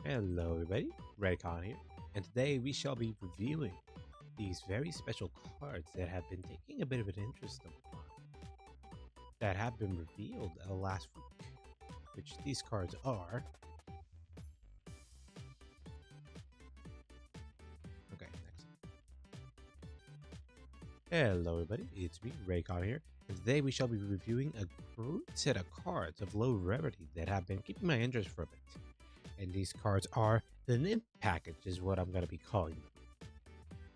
Hello everybody, Ray-Kon here, and today we shall be reviewing these very special cards that have been taking a bit of an interest of mine, that have been revealed last week, which these cards are... Okay, next. Hello everybody, it's me, Ray-Kon here, and today we shall be reviewing a great set of cards of low rarity that have been keeping my interest for a bit. And these cards are the Nymph package is what I'm going to be calling them.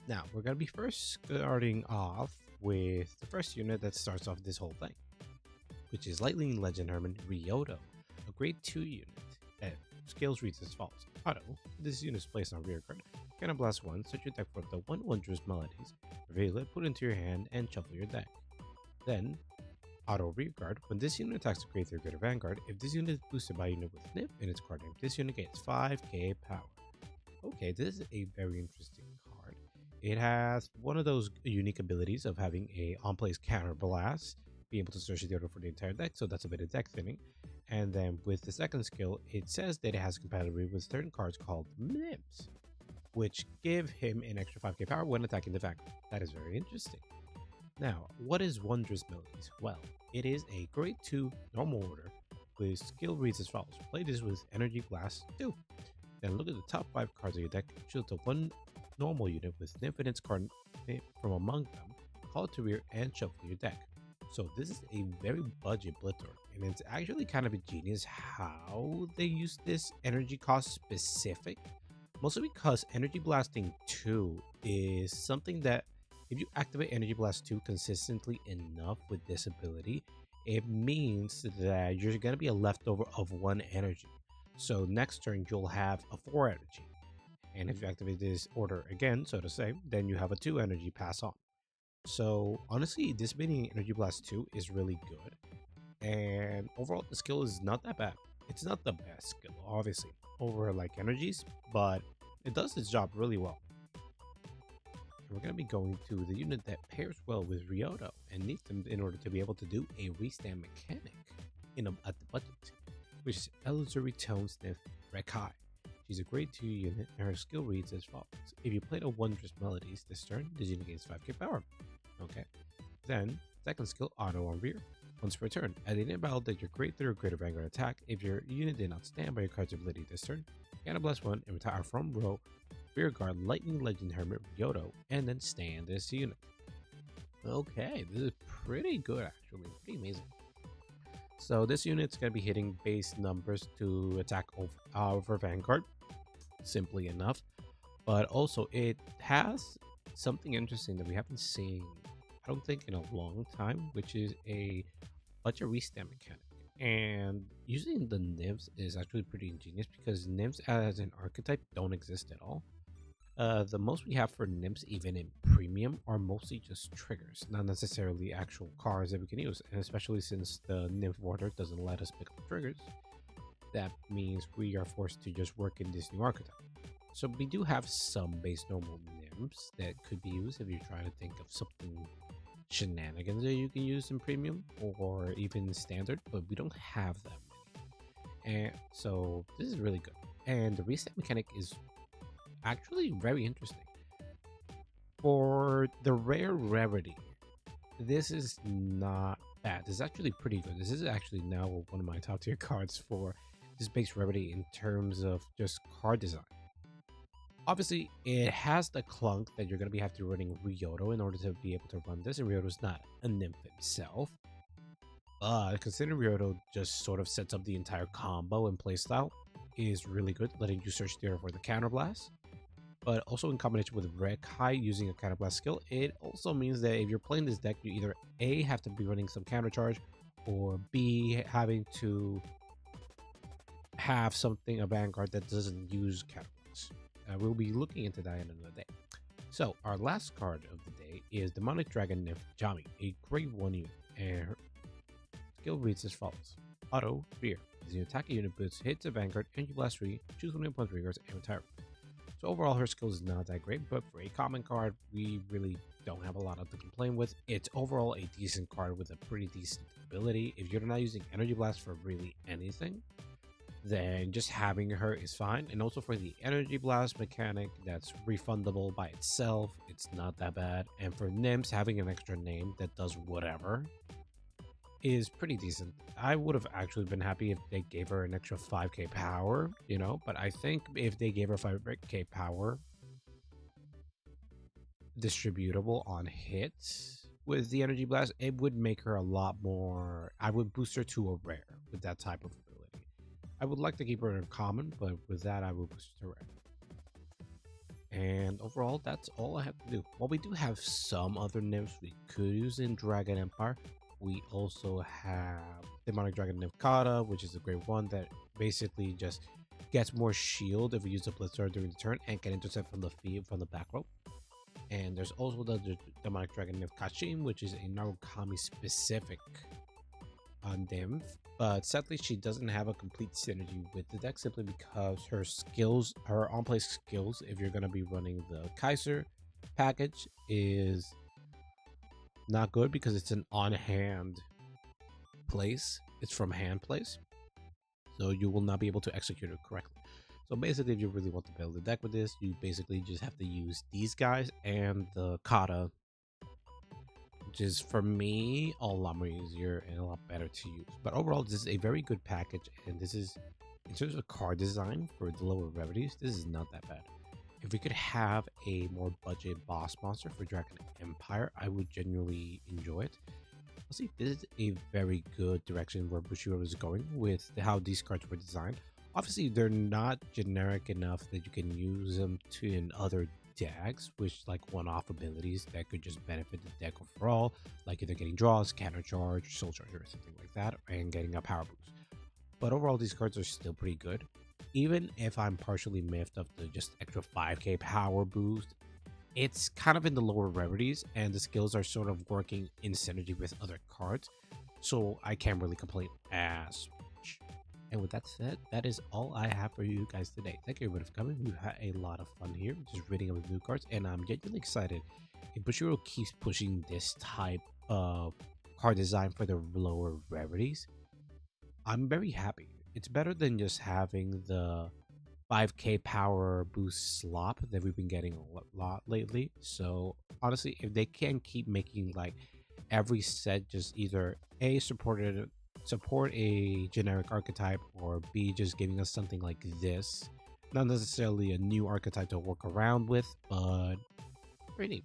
Now, we're going to be first starting off with the first unit that starts off this whole thing, which is Lightning Legend Hermit Ryoto, a grade 2 unit that skills reads as follows. Auto, this unit is placed on rear card. Cannon Blast 1, search your deck for up to 1 Wondrous Melodies, reveal it, put it into your hand, and shuffle your deck. Then, Auto Rear Guard. When this unit attacks a grade 3 Greater Vanguard, if this unit is boosted by a unit with Nymph in its card name, this unit gains 5k power. Okay, this is a very interesting card. It has one of those unique abilities of having a on-place counter blast, be able to search the order for the entire deck, so that's a bit of deck thinning. And then with the second skill, it says that it has compatibility with certain cards called Nymphs, which give him an extra 5k power when attacking the Vanguard. That is very interesting. Now, what is Wondrous Melodies? Well, it is a grade 2 normal order with skill reads as follows. Play this with Energy Blast 2. Then look at the top 5 cards of your deck, choose the one normal unit with Nymph in its card from among them, call it to rear, and shuffle your deck. So this is a very budget blitzer, and it's actually kind of ingenious how they use this energy cost specific, mostly because Energy Blasting 2 is something that if you activate Energy Blast 2 consistently enough with this ability, it means that you're going to be a leftover of 1 energy. So next turn, you'll have a 4 energy. And if you activate this order again, so to say, then you have a 2 energy pass on. So honestly, this being Energy Blast 2 is really good. And overall, the skill is not that bad. It's not the best skill, obviously, over like energies, but it does its job really well. We're going to be going to the unit that pairs well with Ryoto and needs them in order to be able to do a restand mechanic at the budget, which is Illusory Tones Nymph Rarity. She's a grade 2 unit and her skill reads as follows. If you played a Wondrous Melodies this turn, this unit gains 5k power. Okay. Then, second skill, Auto on Rear. Once per turn, at the end of battle, that your grade 3 or greater Vanguard attack, if your unit did not stand by your card's ability this turn, Cannon Blast 1 and retire from row Rear Guard Lightning Legend Hermit Ryoto, and then stand this unit. Okay, this is pretty good actually, pretty amazing. So this unit's going to be hitting base numbers to attack over Vanguard, simply enough. But also it has something interesting that we haven't seen, I don't think, in a long time, which is a budget restand mechanic. And using the Nymphs is actually pretty ingenious because Nymphs as an archetype don't exist at all. The most we have for Nymphs, even in premium, are mostly just triggers, not necessarily actual cards that we can use. And especially since the Nymph order doesn't let us pick up triggers, that means we are forced to just work in this new archetype. So we do have some base normal Nymphs that could be used if you're trying to think of something shenanigans that you can use in premium or even standard, but we don't have that many. And so this is really good. And the reset mechanic is actually very interesting. For the rare rarity, this is not bad. This is actually pretty good. This is actually now one of my top tier cards for this base rarity in terms of just card design. Obviously, it has the clunk that you're going to have to running Ryoto in order to be able to run this, and Ryoto's not a Nymph himself. But considering Ryoto just sort of sets up the entire combo and playstyle, is really good, letting you search there for the counter blast. But also in combination with Rarity using a counter blast skill, it also means that if you're playing this deck, you either A, have to be running some counter charge, or B, having to have something, a Vanguard that doesn't use counter blast. We'll be looking into that in another day. So our last card of the day is Demonic Dragon Nymph Jami, a grade 1 unit, and her skill reads as follows. Auto Rear. As you attack a unit boots, hits a Vanguard, Energy Blast 3, choose one of your opponent's rearguards, and retire. So overall, her skill is not that great, but for a common card, we really don't have a lot to complain with. It's overall a decent card with a pretty decent ability. If you're not using Energy Blast for really anything, then just having her is fine. And also for the energy blast mechanic, that's refundable by itself. It's not that bad. And for Nymphs, having an extra name that does whatever is pretty decent. I would have actually been happy if they gave her an extra 5k power, but I think if they gave her 5k power distributable on hits with the energy blast, it would make her a lot more. I would boost her to a rare with that type of ability. I would like to keep her in common, but with that, I would boost her to rare. And overall, that's all I have to do. While we do have some other nymphs we could use in Dragon Empire, we also have Demonic Dragon Nymph Kata, which is a great one that basically just gets more shield if we use a Blitzer during the turn and can intercept from the feet from the back row. And there's also the Demonic Dragon Nymph Kashin, which is a Narukami specific nymph, but sadly she doesn't have a complete synergy with the deck simply because her on-play skills, if you're going to be running the Kaiser package, is not good because it's an on-hand place. It's from hand place, so you will not be able to execute it correctly. So basically, if you really want to build a deck with this, you basically just have to use these guys and the Kata, which is for me a lot more easier and a lot better to use. But overall, this is a very good package, and this is, in terms of card design for the lower rarities, this is not that bad. If we could have a more budget boss monster for Dragon Empire, I would genuinely enjoy it. I'll see, this is a very good direction where Bushiroad is going with how these cards were designed. Obviously, they're not generic enough that you can use them in other decks, which like one-off abilities that could just benefit the deck overall, like either getting draws, counter charge, soul charge, or something like that, and getting a power boost. But overall, these cards are still pretty good. Even if I'm partially miffed of the just extra 5k power boost, it's kind of in the lower rarities, and the skills are sort of working in synergy with other cards, so I can't really complain as much. And with that said, that is all I have for you guys today. Thank you everybody for coming. We had a lot of fun here, just reading up the new cards, and I'm genuinely excited if Bushiroad keeps pushing this type of card design for the lower rarities. I'm very happy. It's better than just having the 5k power boost slop that we've been getting a lot lately. So honestly, if they can keep making like every set just either A, support a generic archetype, or B, just giving us something like this, not necessarily a new archetype to work around with, but pretty neat.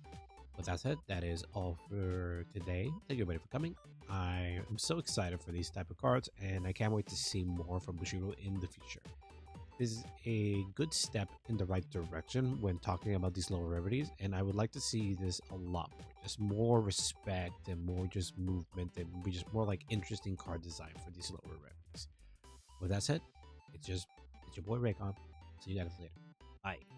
With that said, that is all for today. Thank you everybody for coming. I am so excited for these type of cards, and I can't wait to see more from Bushiroad in the future. This is a good step in the right direction when talking about these lower rarities, and I would like to see this a lot more. Just more respect and more just movement and just more like interesting card design for these lower rarities. With that said, it's your boy Ray-Kon. See you guys later. Bye.